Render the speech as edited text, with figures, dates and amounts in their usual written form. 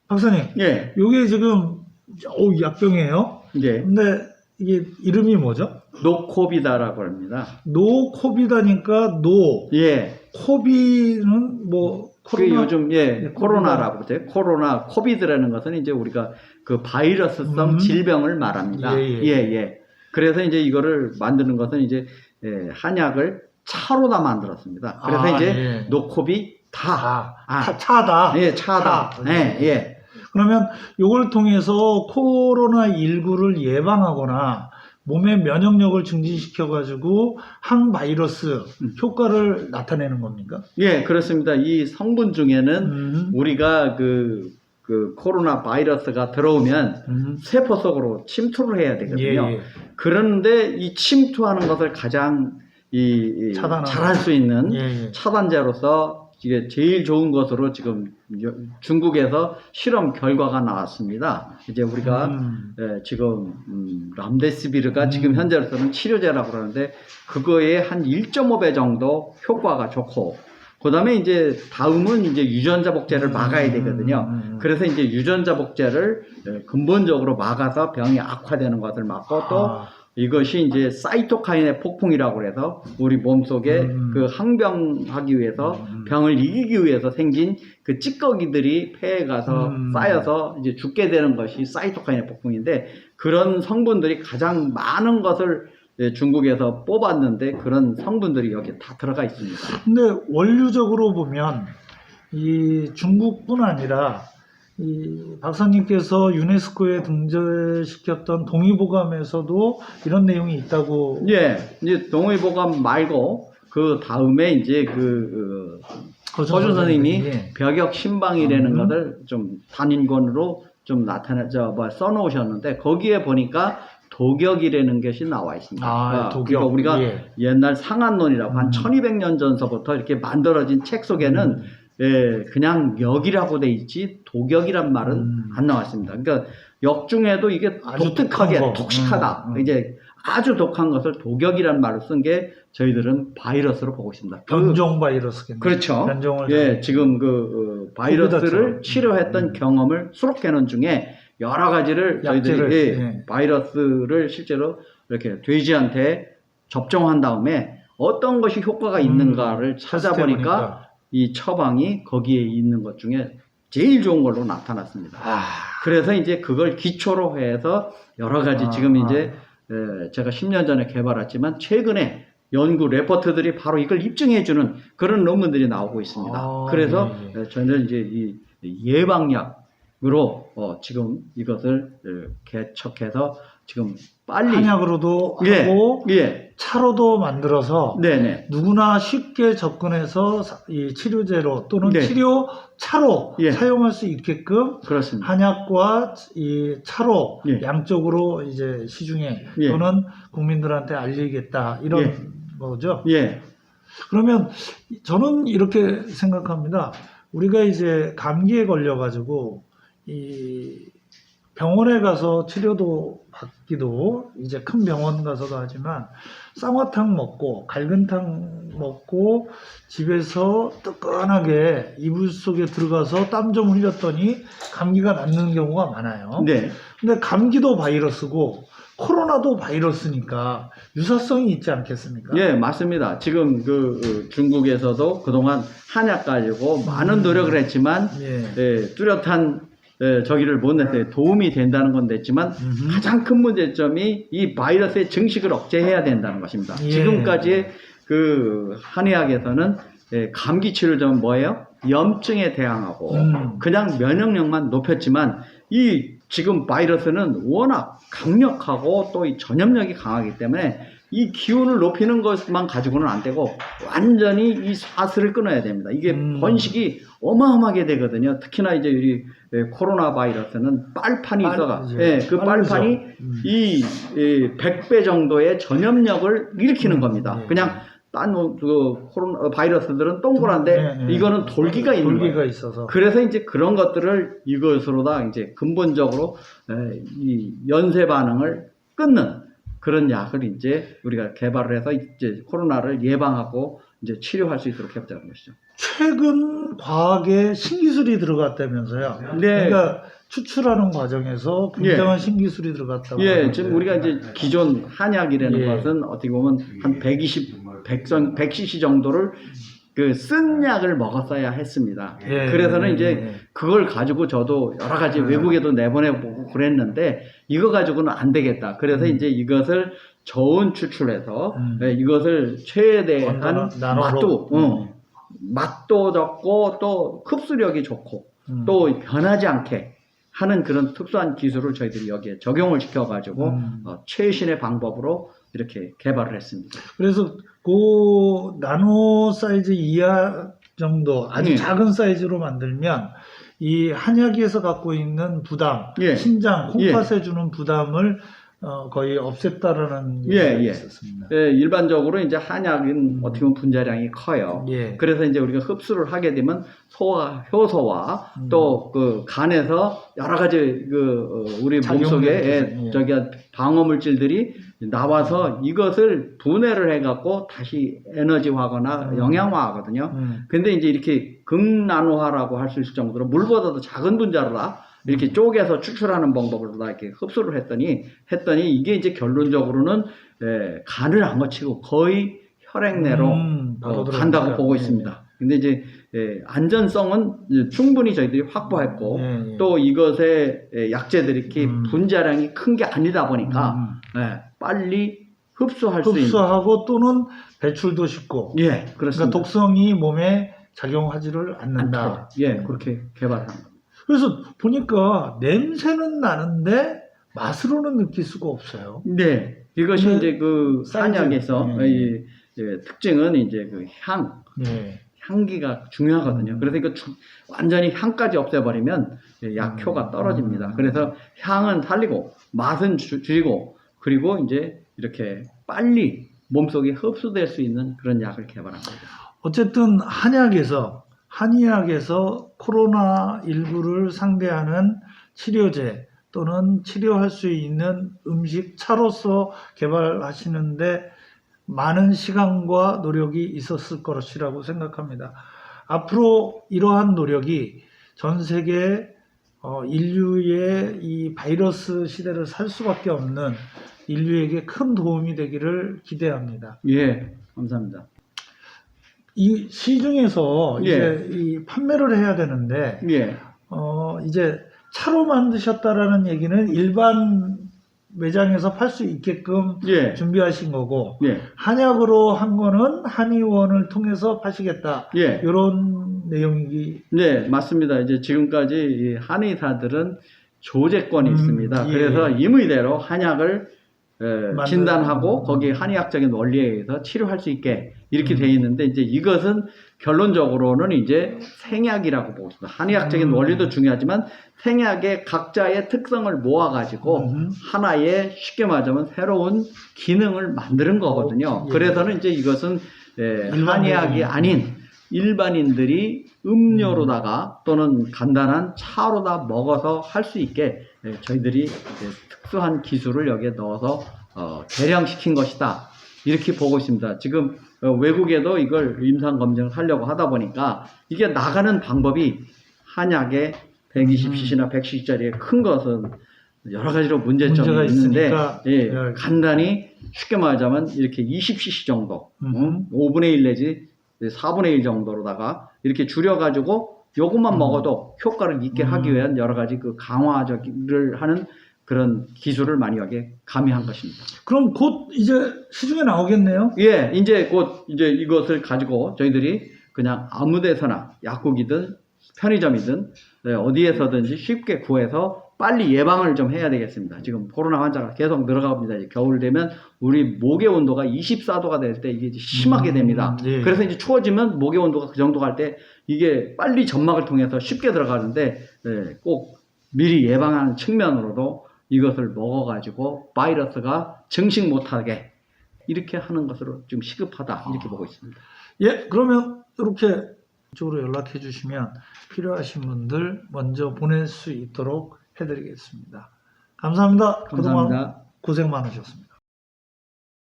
박사님, 예, 요게 지금 약병이에요. 예, 근데 이게 이름이 뭐죠? 노코비다라고 합니다. 노코비다니까 예, 코비는 뭐 그 코로나. 요즘 네, 코로나라고 그러죠. 코로나, 코비드라는 것은 이제 우리가 그 바이러스성 질병을 말합니다. 예, 예. 예. 그래서 이제 이거를 만드는 것은 이제 한약을 차로 다 만들었습니다. 그래서 이제 예. 노코비 차다. 예, 차다. 차. 예. 그러면 요걸 통해서 코로나19를 예방하거나 몸의 면역력을 증진시켜 가지고 항바이러스 효과를 나타내는 겁니까? 예, 그렇습니다. 이 성분 중에는 우리가 그 코로나 바이러스가 들어오면 세포 속으로 침투를 해야 되거든요. 예. 그런데 이 침투하는 것을 가장 잘할 수 있는 차단제로서 이게 제일 좋은 것으로 지금 중국에서 실험 결과가 나왔습니다. 이제 우리가 지금 람데시비르가 지금 현재로서는 치료제라고 그러는데 그거에 한 1.5배 정도 효과가 좋고, 그 다음에 이제 다음은 이제 유전자 복제를 막아야 되거든요. 그래서 이제 유전자 복제를 근본적으로 막아서 병이 악화되는 것을 막고 또 이것이 이제 사이토카인의 폭풍이라고 해서 우리 몸속에 그 항병하기 위해서 병을 이기기 위해서 생긴 그 찌꺼기들이 폐에 가서 쌓여서 이제 죽게 되는 것이 사이토카인의 폭풍인데, 그런 성분들이 가장 많은 것을 중국에서 뽑았는데 그런 성분들이 여기에 다 들어가 있습니다. 근데 원류적으로 보면 이 중국뿐 아니라 이 박사님께서 유네스코에 등재시켰던 동의보감에서도 이런 내용이 있다고. 예, 이제 동의보감 말고 그 다음에 이제 허준 선생님이 벽역 신방이라는 것을 좀 단인권으로 좀 써놓으셨는데, 거기에 보니까 독역이라는 것이 나와 있습니다. 독역. 그러니까 우리가 옛날 상한론이라고 한 1200년 전서부터 이렇게 만들어진 책 속에는 그냥 역이라고 돼 있지 독역이란 말은 안 나왔습니다. 그러니까 역 중에도 이게 독특하게 톡식하다. 이제 아주 독한 것을 독역이란 말을 쓴 게 저희들은 바이러스로 보고 있습니다. 변종 바이러스겠네요. 그렇죠. 변종을 지금 바이러스를 치료했던 경험을 수록해놓은 중에 여러 가지를 저희들이 바이러스를 실제로 이렇게 돼지한테 접종한 다음에 어떤 것이 효과가 있는가를 찾아보니까 이 처방이 거기에 있는 것 중에 제일 좋은 걸로 나타났습니다. 그래서 이제 그걸 기초로 해서 여러 가지 지금 이제 제가 10년 전에 개발했지만 최근에 연구 레포트들이 바로 이걸 입증해주는 그런 논문들이 나오고 있습니다. 그래서 저는 이제 이 예방약으로 지금 이것을 개척해서 지금 빨리 한약으로도 하고 차로도 만들어서 누구나 쉽게 접근해서 이 치료제로 또는 치료차로 사용할 수 있게끔 그렇습니다. 한약과 이 차로 양쪽으로 이제 시중에 또는 국민들한테 알리겠다 이런 거죠. 그러면 저는 이렇게 생각합니다. 우리가 이제 감기에 걸려가지고 이 병원에 가서 치료도 받기도 이제 큰 병원 가서도 하지만 쌍화탕 먹고 갈근탕 먹고 집에서 뜨끈하게 이불 속에 들어가서 땀 좀 흘렸더니 감기가 낫는 경우가 많아요. 근데 감기도 바이러스고 코로나도 바이러스니까 유사성이 있지 않겠습니까? 예, 맞습니다. 지금 중국에서도 그동안 한약 가지고 많은 노력을 했지만 뚜렷한 저기를 못 냈어요. 도움이 된다는 건 됐지만 가장 큰 문제점이 이 바이러스의 증식을 억제해야 된다는 것입니다. 지금까지 한의학에서는 감기 치료제는 뭐예요? 염증에 대항하고 그냥 면역력만 높였지만 이 지금 바이러스는 워낙 강력하고 또 이 전염력이 강하기 때문에 이 기운을 높이는 것만 가지고는 안 되고 완전히 이 사슬을 끊어야 됩니다. 이게 번식이 어마어마하게 되거든요. 특히나 이제 우리 코로나 바이러스는 빨판이 있어가 그 빨판이 이 100배 정도의 전염력을 일으키는 겁니다. 그냥 딴 코로나 바이러스들은 동그란데 이거는 돌기가 있는 거예요. 있어서. 그래서 이제 그런 것들을 이것으로다 이제 근본적으로 이 연쇄 반응을 끊는 그런 약을 이제 우리가 개발을 해서 이제 코로나를 예방하고 이제 치료할 수 있도록 해보자는 것이죠. 최근 과학에 신기술이 들어갔다면서요. 네. 그러니까 추출하는 과정에서 굉장한 신기술이 들어갔다고. 예, 지금 우리가 이제 기존 한약이라는 것은 어떻게 보면 한 100cc 정도를 쓴 약을 먹었어야 했습니다. 그래서는 이제 그걸 가지고 저도 여러 가지 외국에도 내보내보고 그랬는데 이거 가지고는 안 되겠다. 그래서 이제 이것을 저온 추출해서 이것을 최대한 맛도 적고 또 흡수력이 좋고 또 변하지 않게 하는 그런 특수한 기술을 저희들이 여기에 적용을 시켜가지고 최신의 방법으로 이렇게 개발을 했습니다. 그래서 그 나노 사이즈 이하 정도 아주 작은 사이즈로 만들면 이 한약에서 갖고 있는 부담, 신장, 콩팥에 주는 부담을 거의 없앴다라는 얘기가 있었습니다. 일반적으로 이제 한약은 어떻게 보면 분자량이 커요. 그래서 이제 우리가 흡수를 하게 되면 소화, 효소와 또 그 간에서 여러 가지 우리 몸속에 방어 물질들이 나와서 이것을 분해를 해갖고 다시 에너지화하거나 영양화하거든요. 근데 이제 이렇게 극나노화라고 할 수 있을 정도로 물보다도 작은 분자로다 이렇게 쪼개서 추출하는 방법으로 다 이렇게 흡수를 했더니 이게 이제 결론적으로는 간을 안 거치고 거의 혈액 내로 간다고 보고 있습니다. 근데 이제 안전성은 충분히 저희들이 확보했고 또 이것의 약재들이 이렇게 분자량이 큰 게 아니다 보니까 빨리 흡수하고 또는 배출도 쉽고 그렇습니다. 그러니까 독성이 몸에 작용하지를 않는다. 그렇게 개발한 겁니다. 그래서 보니까 냄새는 나는데 맛으로는 느낄 수가 없어요. 이것이 이제 그 한약에서 특징은 이제 그 향기가 중요하거든요. 그래서 이거 완전히 향까지 없애버리면 약효가 떨어집니다. 그래서 향은 살리고 맛은 줄이고 그리고 이제 이렇게 빨리 몸속에 흡수될 수 있는 그런 약을 개발한 겁니다. 어쨌든 한의학에서 코로나19를 상대하는 치료제 또는 치료할 수 있는 음식 차로서 개발하시는데 많은 시간과 노력이 있었을 것이라고 생각합니다. 앞으로 이러한 노력이 전 세계 인류의 이 바이러스 시대를 살 수밖에 없는 인류에게 큰 도움이 되기를 기대합니다. 감사합니다. 이 시중에서 이제 이 판매를 해야 되는데 이제 차로 만드셨다라는 얘기는 일반 매장에서 팔 수 있게끔 준비하신 거고 한약으로 한 거는 한의원을 통해서 파시겠다 이런 내용이 맞습니다. 이제 지금까지 이 한의사들은 조제권이 있습니다. 그래서 임의대로 한약을 진단하고 거기에 한의학적인 원리에 의해서 치료할 수 있게 이렇게 돼 있는데 이제 이것은 결론적으로는 이제 생약이라고 보고 있습니다. 한의학적인 원리도 중요하지만 생약의 각자의 특성을 모아가지고 하나의 쉽게 말하자면 새로운 기능을 만드는 거거든요. 그래서는 이제 이것은 한의학이 아닌 일반인들이 음료로다가 또는 간단한 차로다 먹어서 할 수 있게 저희들이 특수한 기술을 여기에 넣어서 개량시킨 것이다. 이렇게 보고 있습니다. 지금 외국에도 이걸 임상 검증을 하려고 하다 보니까 이게 나가는 방법이 한약의 120cc나 100cc짜리의 큰 것은 여러 가지로 문제점이 있는데 간단히 쉽게 말하자면 이렇게 20cc 정도 5분의 1 내지 4분의 1 정도로다가 이렇게 줄여가지고 요것만 먹어도 효과를 있게 하기 위한 여러 가지 그 강화를 하는 그런 기술을 많이 여기에 가미한 것입니다. 그럼 곧 이제 시중에 나오겠네요? 이제 곧 이제 이것을 가지고 저희들이 그냥 아무 데서나 약국이든 편의점이든 어디에서든지 쉽게 구해서 빨리 예방을 좀 해야 되겠습니다. 지금 코로나 환자가 계속 늘어갑니다. 이제 겨울 되면 우리 목의 온도가 24도가 될 때 이게 심하게 됩니다. 그래서 이제 추워지면 목의 온도가 그 정도 갈 때 이게 빨리 점막을 통해서 쉽게 들어가는데 꼭 미리 예방하는 측면으로도 이것을 먹어가지고 바이러스가 증식 못하게 이렇게 하는 것으로 좀 시급하다 이렇게 보고 있습니다. 그러면 이렇게 이쪽으로 연락해 주시면 필요하신 분들 먼저 보낼 수 있도록 해드리겠습니다. 감사합니다. 그동안 고생 많으셨습니다.